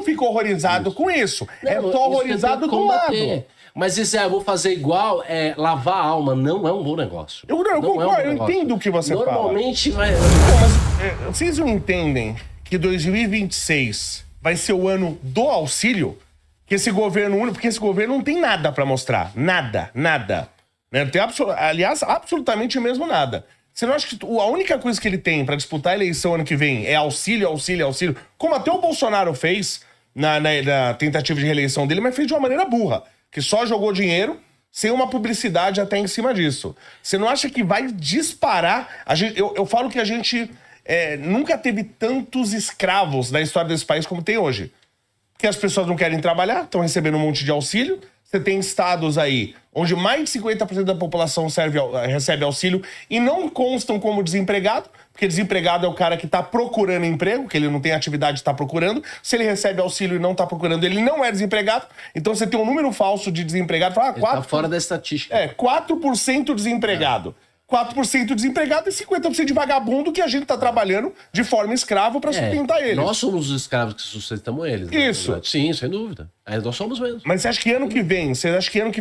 fico horrorizado com isso. Eu tô horrorizado do lado. Mas isso eu vou fazer igual, lavar a alma, não é um bom negócio. Eu concordo, eu entendo o que você fala. Normalmente vai... Mas vocês não entendem que 2026 vai ser o ano do auxílio? Que esse governo, porque esse governo não tem nada pra mostrar. Nada. Né? Não tem aliás, absolutamente mesmo nada. Você não acha que a única coisa que ele tem pra disputar a eleição ano que vem é auxílio? Como até o Bolsonaro fez na tentativa de reeleição dele, mas fez de uma maneira burra. Que só jogou dinheiro sem uma publicidade até em cima disso. Você não acha que vai disparar? Eu falo que a gente nunca teve tantos escravos na história desse país como tem hoje. Porque as pessoas não querem trabalhar, estão recebendo um monte de auxílio. Você tem estados aí onde mais de 50% da população recebe auxílio e não constam como desempregado, porque desempregado é o cara que está procurando emprego, que ele não tem atividade e está procurando. Se ele recebe auxílio e não está procurando, ele não é desempregado. Então você tem um número falso de desempregado. Fala, ele tá fora da estatística. 4% desempregado. 4% desempregado e 50% de vagabundo que a gente tá trabalhando de forma escrava pra sustentar eles. Nós somos os escravos que sustentamos eles. Isso. Né? Sim, sem dúvida. Nós somos mesmo. Mas você acha que ano que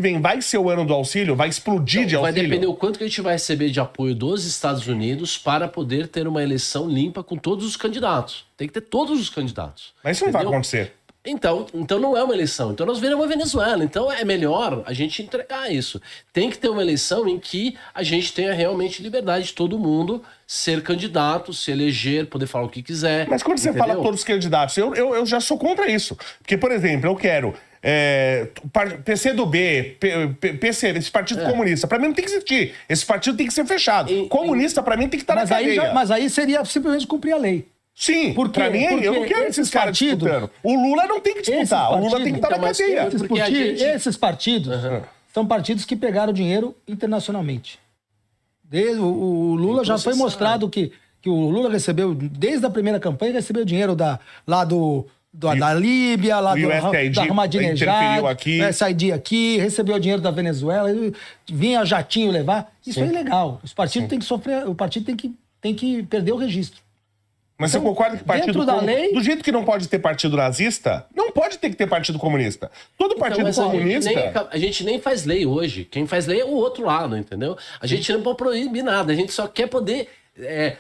vem vai ser o ano do auxílio? Vai explodir de auxílio? Vai depender o quanto que a gente vai receber de apoio dos Estados Unidos para poder ter uma eleição limpa com todos os candidatos. Tem que ter todos os candidatos. Mas isso não vai acontecer. Então não é uma eleição. Então nós viramos a Venezuela. Então é melhor a gente entregar isso. Tem que ter uma eleição em que a gente tenha realmente liberdade de todo mundo ser candidato, se eleger, poder falar o que quiser. Mas quando você fala todos os candidatos, eu já sou contra isso. Porque, por exemplo, eu quero PCdoB, PC, esse partido comunista. Pra mim não tem que existir. Esse partido tem que ser fechado. Comunista, pra mim, tem que estar na cadeia. Mas aí seria simplesmente cumprir a lei. Sim, pra mim, eu não quero esses caras disputando. O Lula não tem que disputar, o Lula tem que estar na cadeia. Esses partidos são partidos que pegaram dinheiro internacionalmente. O Lula já foi mostrado que o Lula recebeu, desde a primeira campanha, recebeu dinheiro da Líbia, lá da Ahmadinejad, Saidi aqui, recebeu dinheiro da Venezuela, vinha jatinho levar. Isso é ilegal. Os partidos têm que sofrer, o partido tem que perder o registro. Mas então, você concorda que partido lei... do jeito que não pode ter partido nazista, não pode ter que ter partido comunista. Todo partido comunista... A gente nem faz lei hoje. Quem faz lei é o outro lado, entendeu? A gente não pode proibir nada. A gente só quer poder...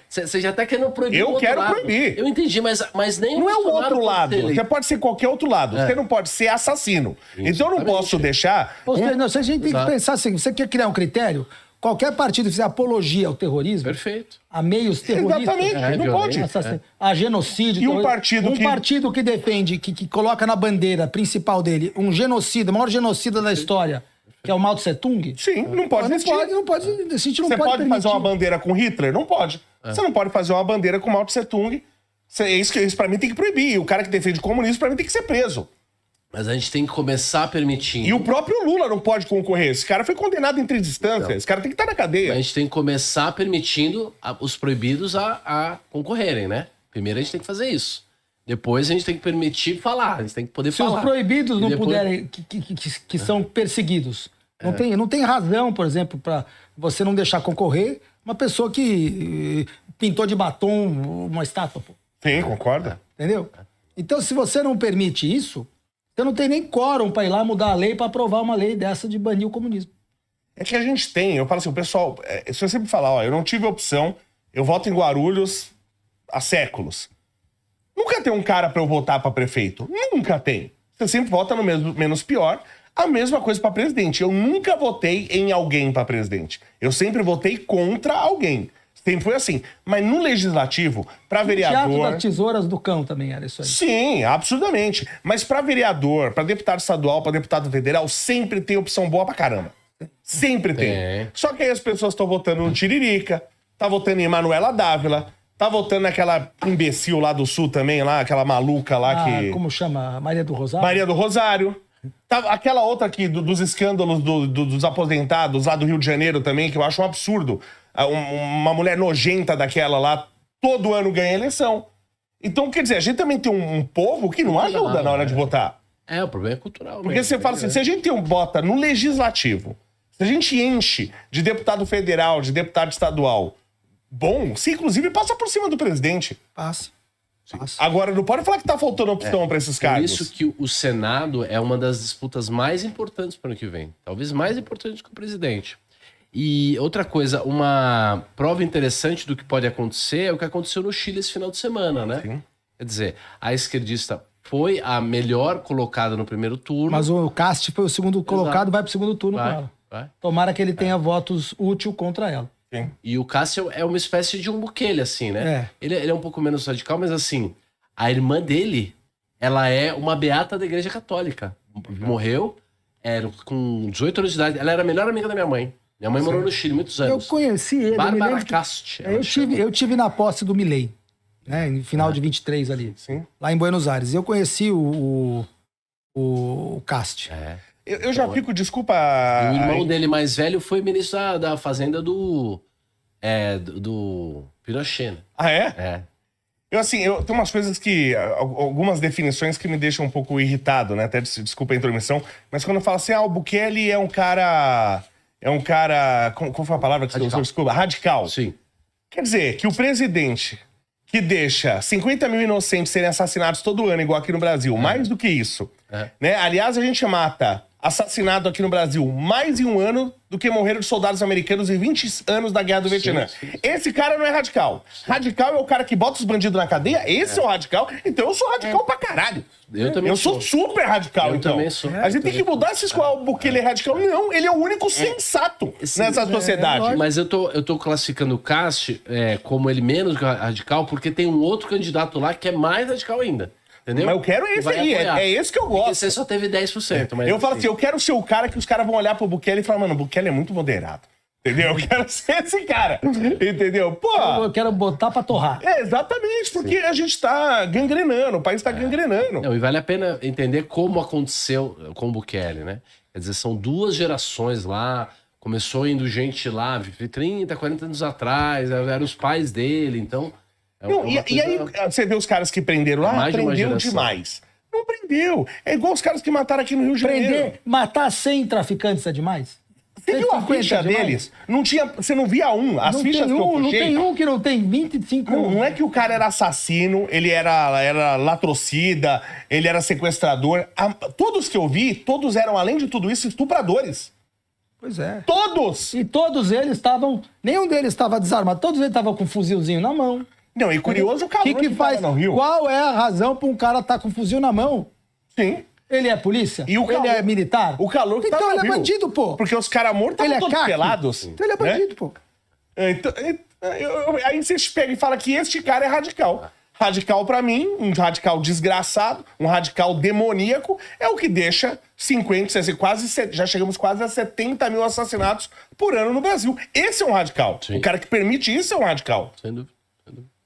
Você já tá querendo proibir o outro lado. Eu quero proibir. Eu entendi, mas nem... Não é o outro lado. Você pode ser qualquer outro lado. Você não pode ser assassino. Então eu não posso deixar... A gente tem que pensar assim, você quer criar um critério... Qualquer partido que fizer apologia ao terrorismo, perfeito, a meios terroristas, exatamente, não pode. A genocídio, e partido que defende, que coloca na bandeira principal dele um genocida, o maior genocida da história, que é o Mao Tse Tung. Sim, não pode existir. Você pode fazer uma bandeira com Hitler? Não pode. Você não pode fazer uma bandeira com Mao Tse Tung. Isso pra mim tem que proibir. E o cara que defende o comunismo, pra mim, tem que ser preso. Mas a gente tem que começar permitindo... E o próprio Lula não pode concorrer. Esse cara foi condenado em 3 instâncias. Esse cara tem que estar na cadeia. A gente tem que começar permitindo os proibidos a concorrerem, né? Primeiro a gente tem que fazer isso. Depois a gente tem que permitir falar. A gente tem que poder falar. Se os proibidos não puderem... Que são perseguidos. Não tem razão, por exemplo, para você não deixar concorrer uma pessoa que pintou de batom uma estátua. Pô. Sim, concorda. Entendeu? Então, se você não permite isso... Você não tem nem quórum para ir lá mudar a lei para aprovar uma lei dessa de banir o comunismo. É que a gente tem, eu falo assim, o pessoal, se eu sempre falar, eu não tive opção, eu voto em Guarulhos há séculos. Nunca tem um cara para eu votar para prefeito. Nunca tem. Você sempre vota no menos pior. A mesma coisa para presidente. Eu nunca votei em alguém para presidente. Eu sempre votei contra alguém. Sempre foi assim. Mas no legislativo, para vereador... O teatro das tesouras do cão também era isso aí. Sim, absurdamente. Mas para vereador, para deputado estadual, para deputado federal, sempre tem opção boa pra caramba. Sempre tem. Só que aí as pessoas estão votando no Tiririca, tá votando em Manuela Dávila, tá votando naquela imbecil lá do Sul também, lá, aquela maluca lá que... Como chama? Maria do Rosário? Maria do Rosário. Tá, aquela outra aqui, dos escândalos dos aposentados lá do Rio de Janeiro também, que eu acho um absurdo. Uma mulher nojenta daquela lá, todo ano ganha eleição. Então, quer dizer, a gente também tem um povo que não ajuda na hora de votar. O problema é cultural. Porque você fala assim, se a gente bota no legislativo, se a gente enche de deputado federal, de deputado estadual, bom, se inclusive passa por cima do presidente. Passa. Agora, não pode falar que tá faltando opção para esses Por cargos. isso que o Senado é uma das disputas mais importantes para o ano que vem. Talvez mais importante que o presidente. E outra coisa, uma prova interessante do que pode acontecer é o que aconteceu no Chile esse final de semana, né? Sim. Quer dizer, a esquerdista foi a melhor colocada no primeiro turno. Mas o Cast foi o segundo colocado, vai pro segundo turno com ela. Vai. Tomara que ele tenha votos úteis contra ela. Sim. E o Cássio é uma espécie de um Bukele, assim, né? Ele é um pouco menos radical, mas assim, a irmã dele, ela é uma beata da Igreja Católica. Morreu com 18 anos de idade. Ela era a melhor amiga da minha mãe. Minha mãe morou no Chile muitos Eu anos. conheci ele. Bárbara Cast. Eu tive na posse do Milei, né? No final de 23 ali. Sim. Lá em Buenos Aires. Eu conheci o Cast. Eu já fico, desculpa... E o irmão dele mais velho foi ministro da Fazenda do Pinochet. Né? Ah, é? É. Eu tenho umas coisas que... Algumas definições que me deixam um pouco irritado, né? Até desculpa a intromissão. Mas quando eu falo assim, o Bukele é um cara... Qual foi a palavra que você usou? Desculpa. Radical. Sim. Quer dizer, que o presidente que deixa 50 mil inocentes serem assassinados todo ano, igual aqui no Brasil, mais do que isso, né? Aliás, a gente mata assassinado aqui no Brasil mais em um ano do que morreram de soldados americanos em 20 anos da Guerra do Vietnã. Sim. Esse cara não é radical. Radical é o cara que bota os bandidos na cadeia. Esse é o radical. Então eu sou radical pra caralho. Eu também sou super radical, Eu então. também sou. A gente tem que mudar se escolar porque ele é radical. Não, ele é o único sensato nessa sociedade. Mas eu tô classificando o Cássio como ele menos radical, porque tem um outro candidato lá que é mais radical ainda. Entendeu? Mas eu quero esse aí, é esse que eu gosto. Porque você só teve 10%. Mas Eu falo assim, eu quero ser o cara que os caras vão olhar pro Bukele e falar, mano, o Bukele é muito moderado. Entendeu? Eu quero ser esse cara. Entendeu? Pô. Eu quero botar pra torrar. Exatamente, porque a gente tá gangrenando, o país tá gangrenando. Não, e vale a pena entender como aconteceu com o Bukele, né? Quer dizer, são 2 gerações lá, começou indo gente lá, 30, 40 anos atrás, eram os pais dele, então... E aí você vê os caras que prenderam lá, Mais de uma prendeu geração. demais. Não prendeu. É igual os caras que mataram aqui no Rio de Janeiro. Matar 100 traficantes é demais? Você viu a 150 ficha é demais? deles? Não tinha, você não via um. As Não fichas tem que eu não puxei... tem um que não tem 25 Não é que o cara era assassino, ele era latrocida, ele era sequestrador. Todos que eu vi, todos eram, além de tudo isso, estupradores. Pois é. Todos! E todos eles estavam... Nenhum deles estava desarmado. Todos eles estavam com um fuzilzinho na mão. Não, e curioso o calor que faz? tava no Rio. Qual é a razão para um cara estar com um fuzil na mão? Sim. Ele é polícia? E o calor, ele é militar? O calor que então tava no ele é Rio. bandido, pô. Porque os caras mortos Ele estavam é todos caqui. pelados. Então ele é bandido, pô. Então, aí você pega e fala que este cara é radical. Radical pra mim, um radical desgraçado, um radical demoníaco, é o que deixa 50, 60, já chegamos quase a 70 mil assassinatos por ano no Brasil. Esse é um radical. Sim. O cara que permite isso é um radical. Sem dúvida.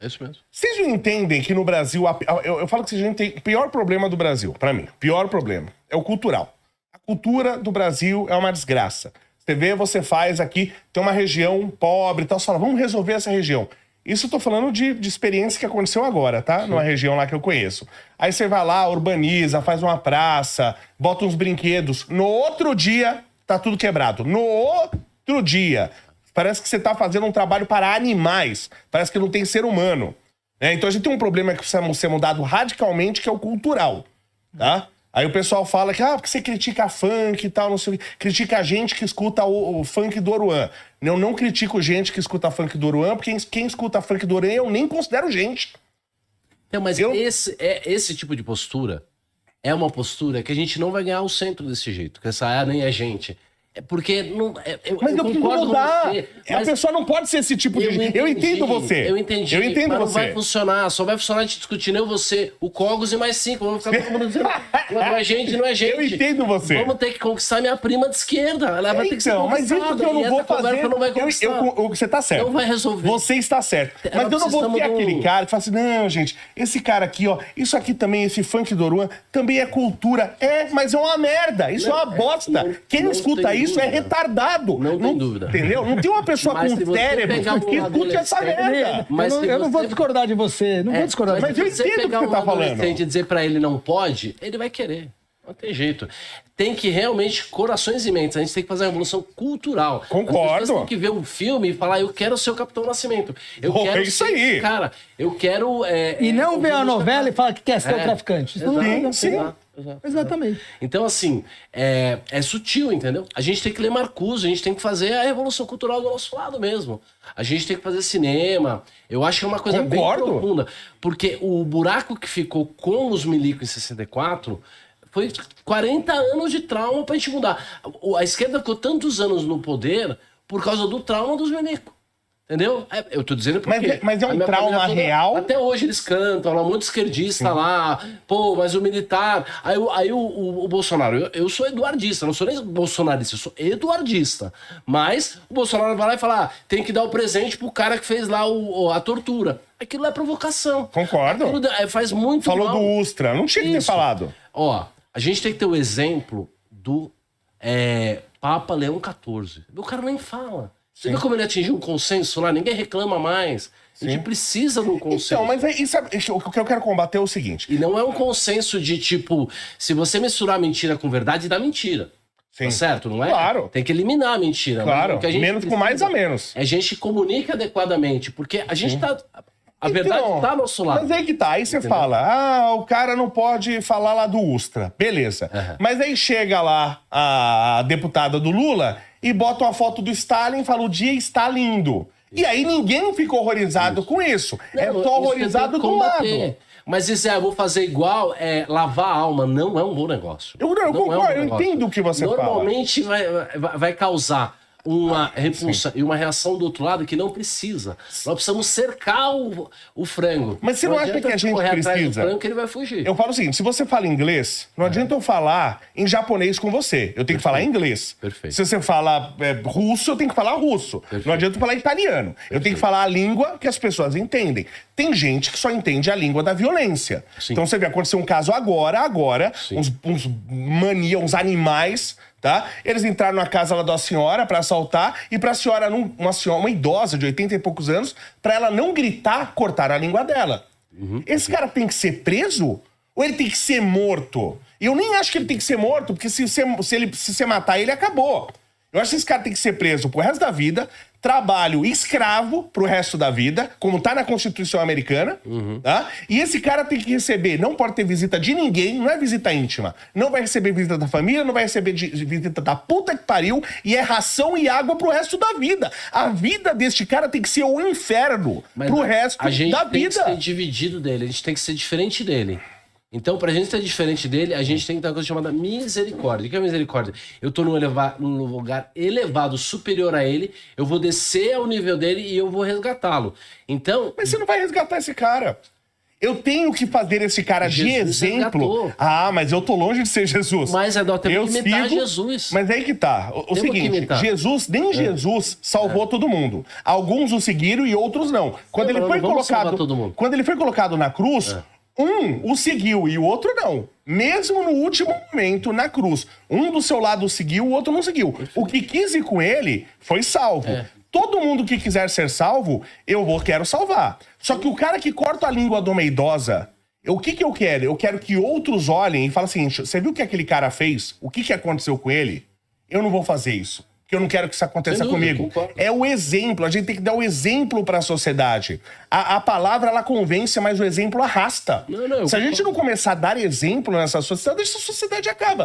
É isso mesmo. Vocês não entendem que no Brasil, eu falo que a gente tem o pior problema do Brasil, pra mim, pior problema, é o cultural. A cultura do Brasil é uma desgraça. Você vê, você faz aqui, tem uma região pobre e tal, você fala, vamos resolver essa região. Isso eu tô falando de experiência que aconteceu agora, tá? Numa região lá que eu conheço. Aí você vai lá, urbaniza, faz uma praça, bota uns brinquedos. No outro dia, tá tudo quebrado. No outro dia. Parece que você tá fazendo um trabalho para animais. Parece que não tem ser humano. Né? Então a gente tem um problema que precisa ser mudado radicalmente, que é o cultural. Tá? Aí o pessoal fala que, porque você critica funk e tal, não sei o quê. Critica a gente que escuta o funk do Oruan. Eu não critico gente que escuta funk do Oruan, porque quem escuta funk do Oruan eu nem considero gente. Então, mas esse tipo de postura é uma postura que a gente não vai ganhar o centro desse jeito. Que essa nem é gente. É porque não. Mas eu concordo mudar. Com você, a pessoa não pode ser esse tipo de gente. Eu entendo você. Eu entendi. Eu entendo mas você. Não vai funcionar. Só vai funcionar a gente discutindo eu, você, o Cogos e mais 5. Vamos ficar todo mundo dizendo. Não é gente, não é gente. Eu entendo você. Vamos ter que conquistar minha prima de esquerda. Ela vai ter que ser mas isso que eu não vou fazer. Não vai você tá certo. Não vai resolver. Você está certo. Mas eu não vou ter aquele cara que fala assim, não, gente, esse cara aqui, ó, isso aqui também, esse funk do Oruan, também é cultura. Mas é uma merda. Isso é uma bosta. Quem escuta isso é retardado. Não tem dúvida. Entendeu? Não tem uma pessoa com cérebro que escute essa merda. Mas eu não vou discordar de você. Não vou discordar de você. Mas eu entendo o que você tá falando. Se a gente dizer pra ele não pode, ele vai querer. Não tem jeito. Tem que realmente, corações e mentes, a gente tem que fazer uma revolução cultural. Concordo. As pessoas têm que ver um filme e falar, eu quero ser o Capitão Nascimento. Eu quero é isso aí. Cara, eu quero... E não ver a novela e falar que quer ser o traficante. Isso não sim. Exatamente. Então, assim, é sutil, entendeu? A gente tem que ler Marcuse, a gente tem que fazer a revolução cultural do nosso lado mesmo. A gente tem que fazer cinema. Eu acho que é uma coisa bem profunda. Porque o buraco que ficou com os milicos em 64 foi 40 anos de trauma pra gente mudar. A esquerda ficou tantos anos no poder por causa do trauma dos milicos. Entendeu? Eu tô dizendo porque... Mas é um trauma real? Até hoje eles cantam, lá, muito esquerdista lá. Pô, mas o militar... Aí o Bolsonaro... Eu sou eduardista, não sou nem bolsonarista, eu sou eduardista. Mas o Bolsonaro vai lá e fala, tem que dar o presente pro cara que fez lá a tortura. Aquilo é provocação. Concordo. Aquilo faz muito Falou mal. do Ustra, não tinha que ter falado. Ó, a gente tem que ter o exemplo do Papa Leão XIV. O cara nem fala. Você viu como ele atingiu um consenso lá? Ninguém reclama mais. A gente precisa de um consenso. Então, mas isso, o que eu quero combater é o seguinte. E não é um consenso de tipo, se você misturar mentira com verdade, dá mentira. Sim. Tá certo, não é? Claro. Tem que eliminar a mentira. Claro, Mas o que a gente menos com precisa mais a menos. É a gente comunica adequadamente, porque a gente tá... A verdade tá ao nosso lado. Mas aí que tá, aí você fala, o cara não pode falar lá do Ustra. Beleza. Mas aí chega lá a deputada do Lula e bota uma foto do Stalin e fala, o dia está lindo. E aí ninguém fica horrorizado com isso. Não, só horrorizado do lado. Mas isso eu vou fazer igual, lavar a alma, não é um bom negócio. Eu concordo, eu entendo o que você fala. Normalmente vai causar uma repulsa e uma reação do outro lado que não precisa. Nós precisamos cercar o frango. Mas você não acha que a gente precisa? Frango que ele vai fugir. Eu falo o seguinte, se você fala inglês, não adianta eu falar em japonês com você. Eu tenho que falar inglês. Perfeito. Se você fala russo, eu tenho que falar russo. Perfeito. Não adianta eu falar italiano. Eu tenho que falar a língua que as pessoas entendem. Tem gente que só entende a língua da violência. Sim. Então você vê, aconteceu um caso agora, uns mania, uns animais, tá? Eles entraram na casa lá da senhora pra assaltar e pra senhora, uma idosa de 80 e poucos anos, pra ela não gritar, cortaram a língua dela. Esse cara tem que ser preso ou ele tem que ser morto? E eu nem acho que ele tem que ser morto, porque se você matar ele, acabou. Eu acho que esse cara tem que ser preso pro resto da vida, trabalho escravo pro resto da vida, como tá na Constituição Americana, tá? E esse cara tem que receber, não pode ter visita de ninguém, não é visita íntima. Não vai receber visita da família, não vai receber visita da puta que pariu, e é ração e água pro resto da vida. A vida deste cara tem que ser o inferno pro resto da vida. A gente tem que ser dividido dele, a gente tem que ser diferente dele. Então, pra gente ser diferente dele, a gente tem que ter uma coisa chamada misericórdia. O que é misericórdia? Eu tô num lugar elevado, superior a ele, eu vou descer ao nível dele e eu vou resgatá-lo. Então... Mas você não vai resgatar esse cara. Eu tenho que fazer esse cara de exemplo. Resgatou. Mas eu tô longe de ser Jesus. Mas nós temos que imitar Jesus. Mas aí que tá. O seguinte, Jesus salvou todo mundo. Alguns o seguiram e outros não. Quando ele foi colocado na cruz... Um o seguiu e o outro não. Mesmo no último momento, na cruz. Um do seu lado o seguiu, o outro não seguiu. O que quis ir com ele foi salvo. Todo mundo que quiser ser salvo, quero salvar. Só que o cara que corta a língua de uma idosa, o que eu quero? Eu quero que outros olhem e falem assim, você viu o que aquele cara fez? O que aconteceu com ele? Eu não vou fazer isso. Porque eu não quero que isso aconteça comigo. Concordo. É o exemplo. A gente tem que dar o exemplo para a sociedade. A palavra, ela convence, mas o exemplo arrasta. Se a gente não começar a dar exemplo nessa sociedade acaba.